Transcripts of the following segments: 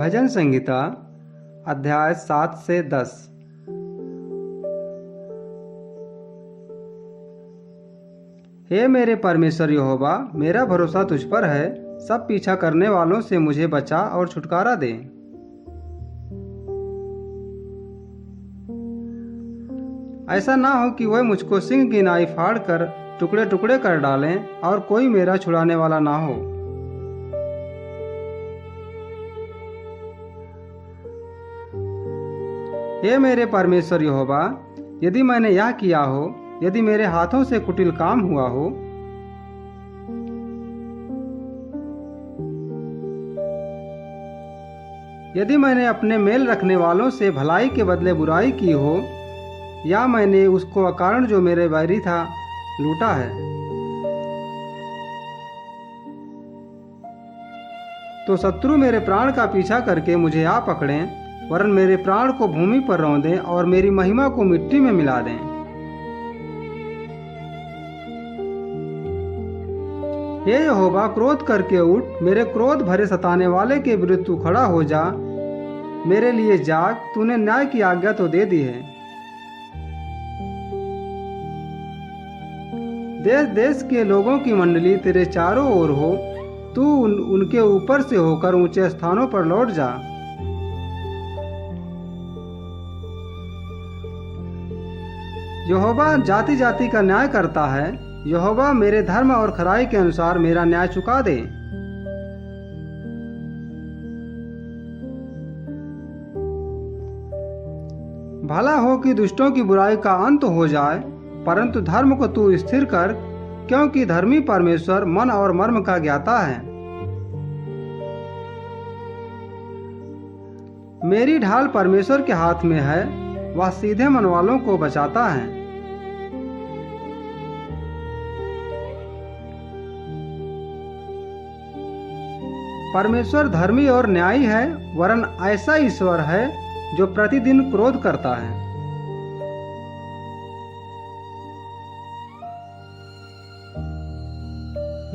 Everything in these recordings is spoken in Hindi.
भजन संहिता अध्याय 7 से 10। हे मेरे परमेश्वर यहोवा, मेरा भरोसा तुझ पर है। सब पीछा करने वालों से मुझे बचा और छुटकारा दे। ऐसा ना हो कि वह मुझको सिंह की नाई फाड़ कर टुकड़े टुकड़े कर डालें और कोई मेरा छुड़ाने वाला ना हो। हे मेरे परमेश्वर यहोवा, यदि मैंने यह किया हो, यदि मेरे हाथों से कुटिल काम हुआ हो, यदि मैंने अपने मेल रखने वालों से भलाई के बदले बुराई की हो, या मैंने उसको अकारण जो मेरे बैरी था लूटा है, तो शत्रु मेरे प्राण का पीछा करके मुझे आ पकड़ें, वरन मेरे प्राण को भूमि पर रौंदें और मेरी महिमा को मिट्टी में मिला दें। हे यहोवा, क्रोध करके उठ, मेरे क्रोध भरे सताने वाले के विरुद्ध तू खड़ा हो जा। मेरे लिए जाग, तूने न्याय की आज्ञा तो दे दी है। देश देश के लोगों की मंडली तेरे चारों ओर हो, तू उनके ऊपर से होकर ऊंचे स्थानों पर लौट जा। यहोवा जाति जाति का न्याय करता है। यहोवा मेरे धर्म और खराई के अनुसार मेरा न्याय चुका दे। भला हो कि दुष्टों की बुराई का अंत हो जाए, परंतु धर्म को तू स्थिर कर, क्योंकि धर्मी परमेश्वर मन और मर्म का ज्ञाता है। मेरी ढाल परमेश्वर के हाथ में है, वह सीधे मन वालों को बचाता है। परमेश्वर धर्मी और न्यायी है, वरन ऐसा ईश्वर है जो प्रतिदिन क्रोध करता है।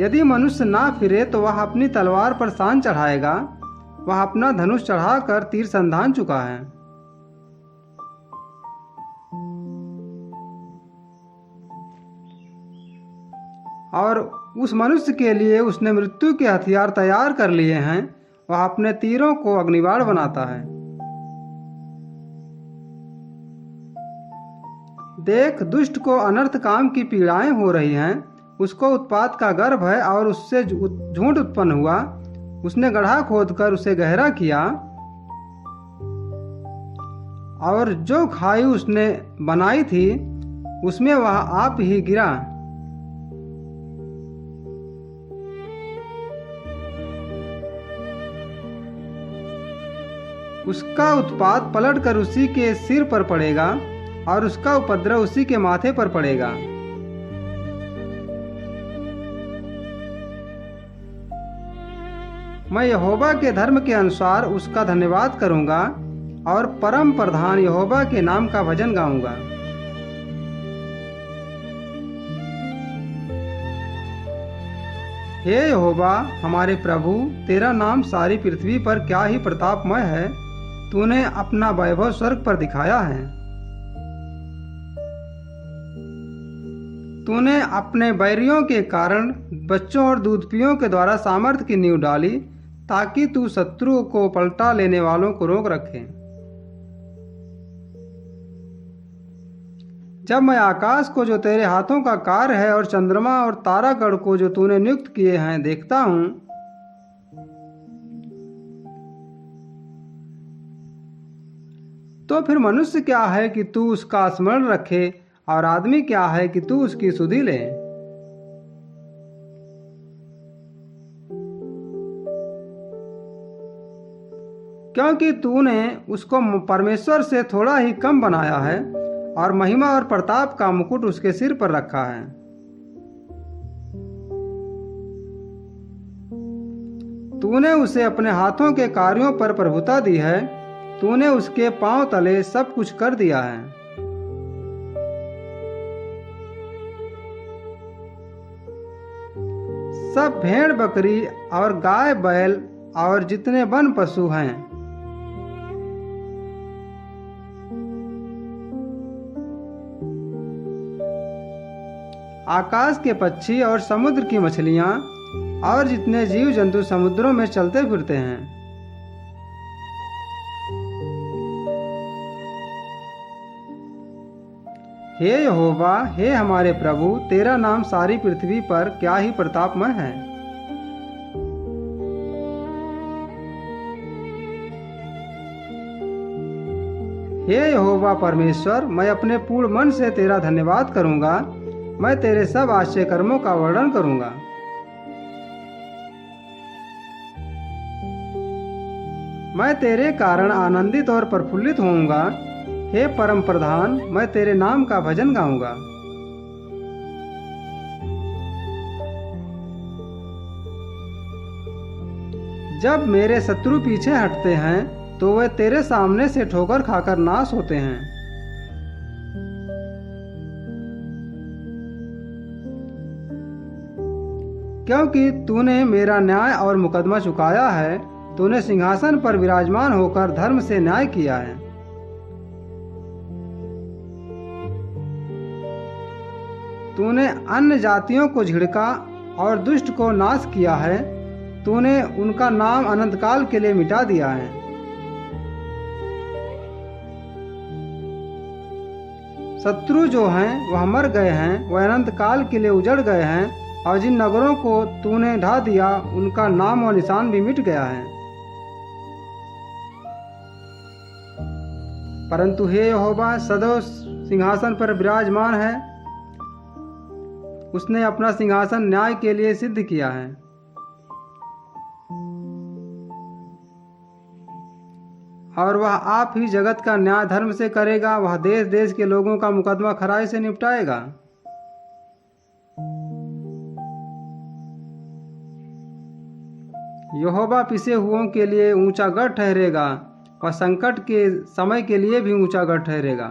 यदि मनुष्य ना फिरे तो वह अपनी तलवार पर सान चढ़ाएगा। वह अपना धनुष चढ़ाकर तीर संधान चुका है। और उस मनुष्य के लिए उसने मृत्यु के हथियार तैयार कर लिए हैं। वह अपने तीरों को अग्निबाण बनाता है। देख, दुष्ट को अनर्थ काम की पीड़ाएं हो रही हैं। उसको उत्पात का गर्भ है और उससे झूठ उत्पन्न हुआ। उसने गड्ढा खोदकर उसे गहरा किया, और जो खाई उसने बनाई थी उसमें वह आप ही गिरा। उसका उत्पात पलट कर उसी के सिर पर पड़ेगा और उसका उपद्रव उसी के माथे पर पड़ेगा। मैं यहोवा के धर्म के अनुसार उसका धन्यवाद करूंगा और परम प्रधान यहोवा के नाम का भजन गाऊंगा। हे यहोवा हमारे प्रभु, तेरा नाम सारी पृथ्वी पर क्या ही प्रतापमय है। तूने अपना वैभव स्वर्ग पर दिखाया है। तूने अपने बैरियों के कारण बच्चों और दूधपियों के द्वारा सामर्थ्य की नींव डाली, ताकि तू शत्रु को पलटा लेने वालों को रोक रखे। जब मैं आकाश को जो तेरे हाथों का कार्य है और चंद्रमा और तारागण को जो तूने नियुक्त किए हैं देखता हूं, तो फिर मनुष्य क्या है कि तू उसका स्मरण रखे, और आदमी क्या है कि तू उसकी सुधि ले। क्योंकि तूने उसको परमेश्वर से थोड़ा ही कम बनाया है, और महिमा और प्रताप का मुकुट उसके सिर पर रखा है। तूने उसे अपने हाथों के कार्यों पर प्रभुता दी है। तूने उसके पांव तले सब कुछ कर दिया है। सब भेड़ बकरी और गाय बैल और जितने वन पशु हैं आकाश के पक्षी और समुद्र की मछलियाँ और जितने जीव जंतु समुद्रों में चलते फिरते हैं। हे यहोवा, हे हमारे प्रभु, तेरा नाम सारी पृथ्वी पर क्या ही प्रतापमय है। हे यहोवा परमेश्वर, मैं अपने पूर्ण मन से तेरा धन्यवाद करूंगा। मैं तेरे सब आश्चर्य कर्मों का वर्णन करूंगा। मैं तेरे कारण आनंदित और प्रफुल्लित होऊंगा। हे परम प्रधान, मैं तेरे नाम का भजन गाऊंगा। जब मेरे शत्रु पीछे हटते हैं तो वे तेरे सामने से ठोकर खाकर नाश होते हैं। क्योंकि तूने मेरा न्याय और मुकदमा चुकाया है, तूने सिंहासन पर विराजमान होकर धर्म से न्याय किया है। तूने अन्य जातियों को झिड़का और दुष्ट को नाश किया है। तूने उनका नाम अनंत काल के लिए मिटा दिया है। शत्रु जो हैं वह मर गए हैं, वह अनंत काल के लिए उजड़ गए हैं, और जिन नगरों को तूने ढा दिया उनका नाम और निशान भी मिट गया है। परंतु हे यहोवा सदैव सिंहासन पर विराजमान है। उसने अपना सिंहासन न्याय के लिए सिद्ध किया है। और वह आप ही जगत का न्याय धर्म से करेगा। वह देश देश के लोगों का मुकदमा खराई से निपटाएगा। यहोवा पिसे हुओं के लिए ऊंचा गढ़ ठहरेगा और संकट के समय के लिए भी ऊंचा गढ़ ठहरेगा।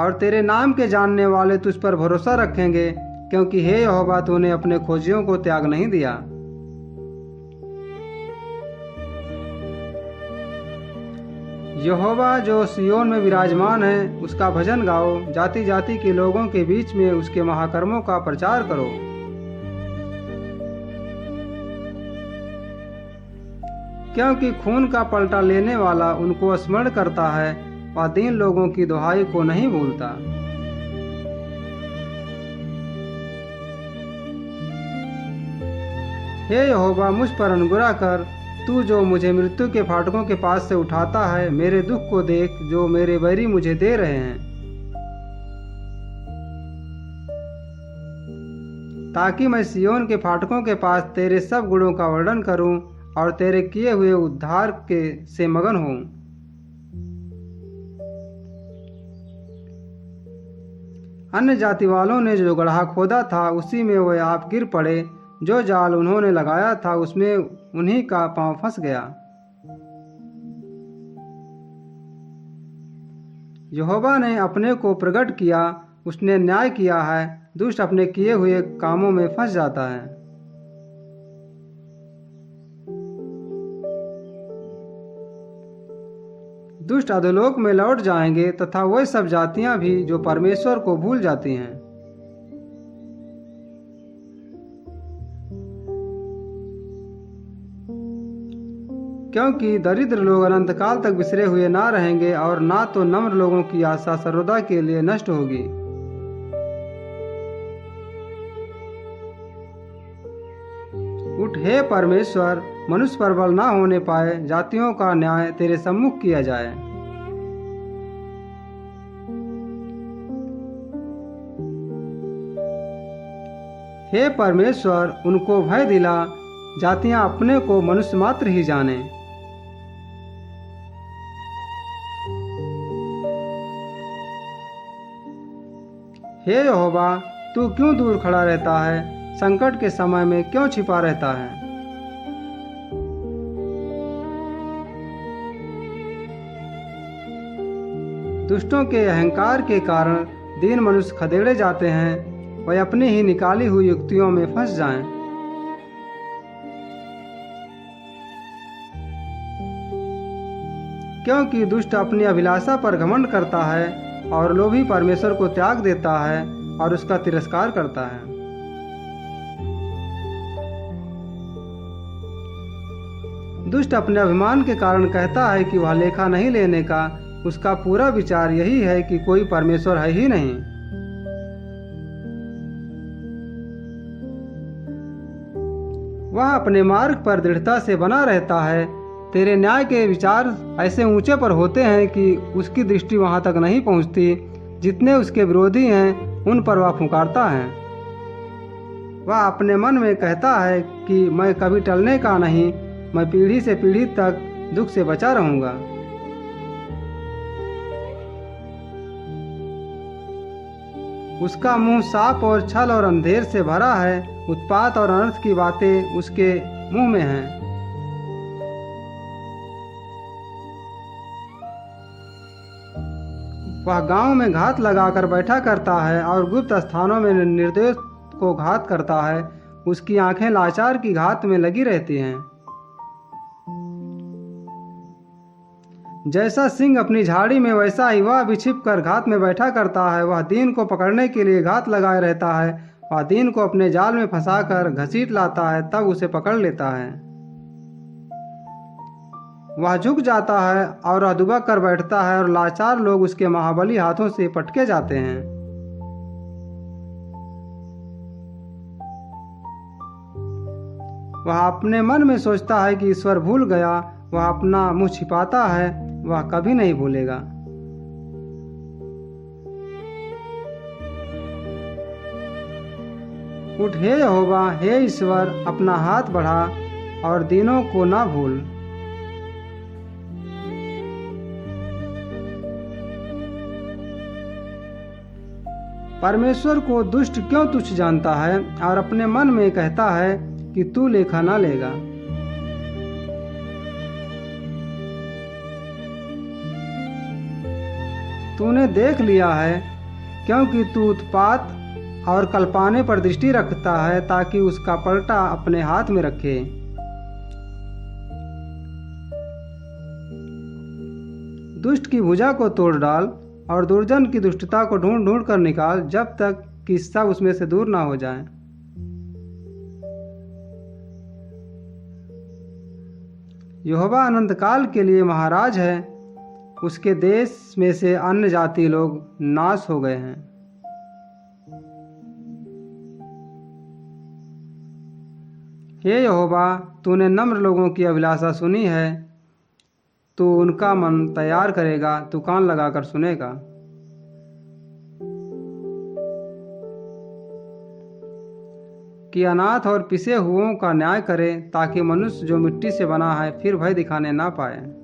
और तेरे नाम के जानने वाले तुझ पर भरोसा रखेंगे, क्योंकि हे यहोवा तूने अपने खोजियों को त्याग नहीं दिया। यहोवा जो सियोन में विराजमान है, उसका भजन गाओ। जाति जाति के लोगों के बीच में उसके महाकर्मों का प्रचार करो। क्योंकि खून का पलटा लेने वाला उनको स्मरण करता है और दीन लोगों की दुहाई को नहीं भूलता। हे यहोवा मुझ पर अनुग्रह कर। तू जो मुझे मृत्यु के फाटकों के पास से उठाता है, मेरे दुख को देख जो मेरे बैरी मुझे दे रहे हैं, ताकि मैं सियोन के फाटकों के पास तेरे सब गुणों का वर्णन करूं और तेरे किए हुए उद्धार के से मगन हूं। अन्य जाति वालों ने जो गड्ढा खोदा था उसी में वे आप गिर पड़े। जो जाल उन्होंने लगाया था उसमें उन्हीं का पांव फंस गया। यहोवा ने अपने को प्रकट किया, उसने न्याय किया है। दुष्ट अपने किए हुए कामों में फंस जाता है। दुष्ट अधोलोक में लौट जाएंगे तथा वह सब जातियां भी जो परमेश्वर को भूल जाती हैं। क्योंकि दरिद्र लोग अनंत काल तक बिसरे हुए ना रहेंगे और ना तो नम्र लोगों की आशा सर्वदा के लिए नष्ट होगी। उठ हे परमेश्वर, मनुष्य पर बल ना होने पाए। जातियों का न्याय तेरे सम्मुख किया जाए। हे परमेश्वर, उनको भय दिला। जातियां अपने को मनुष्य मात्र ही जाने। हे यहोवा, तू क्यों दूर खड़ा रहता है? संकट के समय में क्यों छिपा रहता है? दुष्टों के अहंकार के कारण दीन मनुष्य खदेड़े जाते हैं। वह अपनी ही निकाली हुई युक्तियों में फंस जाएं। क्योंकि दुष्ट अपनी अभिलाषा पर घमंड करता है और लोभी परमेश्वर को त्याग देता है और उसका तिरस्कार करता है। दुष्ट अपने अभिमान के कारण कहता है कि वह लेखा नहीं लेने का। उसका पूरा विचार यही है कि कोई परमेश्वर है ही नहीं। वह अपने मार्ग पर दृढ़ता से बना रहता है। तेरे न्याय के विचार ऐसे ऊंचे पर होते हैं कि उसकी दृष्टि वहां तक नहीं पहुंचती। जितने उसके विरोधी हैं उन पर वह फुकारता है। वह अपने मन में कहता है कि मैं कभी टलने का नहीं, मैं पीढ़ी से पीढ़ी तक दुख से बचा रहूंगा। उसका मुंह साप और छल और अंधेर से भरा है। उत्पात और अनर्थ की बातें उसके मुंह में हैं। वह गांव में घात लगाकर बैठा करता है और गुप्त स्थानों में निर्दोष को घात करता है। उसकी आंखें लाचार की घात में लगी रहती हैं। जैसा सिंह अपनी झाड़ी में, वैसा ही वह भी छिप कर घात में बैठा करता है। वह दीन को पकड़ने के लिए घात लगाए रहता है। वह दीन को अपने जाल में फंसाकर घसीट लाता है, तब उसे पकड़ लेता है। वह झुक जाता है और वह दुबक कर बैठता है और लाचार लोग उसके महाबली हाथों से पटके जाते हैं। वह अपने मन में सोचता है कि ईश्वर भूल गया। वह अपना मुंह छिपाता है, वह कभी नहीं भूलेगा। उठ हे यहोवा, हे ईश्वर, अपना हाथ बढ़ा और दीनों को ना भूल। परमेश्वर को दुष्ट क्यों तुच्छ जानता है और अपने मन में कहता है कि तू लेखा ना लेगा। तूने देख लिया है, क्योंकि तू उत्पात और कल्पाने पर दृष्टि रखता है, ताकि उसका पलटा अपने हाथ में रखे। दुष्ट की भुजा को तोड़ डाल और दुर्जन की दुष्टता को ढूंढ ढूंढ कर निकाल, जब तक कि सब उसमें से दूर ना हो जाए। यहोवा अनंत काल के लिए महाराज है। उसके देश में से अन्य जाति लोग नाश हो गए हैं। हे यहोवा, तूने नम्र लोगों की अभिलाषा सुनी है। तू उनका मन तैयार करेगा, तू कान लगाकर सुनेगा। कि अनाथ और पिसे हुओं का न्याय करे, ताकि मनुष्य जो मिट्टी से बना है फिर भय दिखाने ना पाए।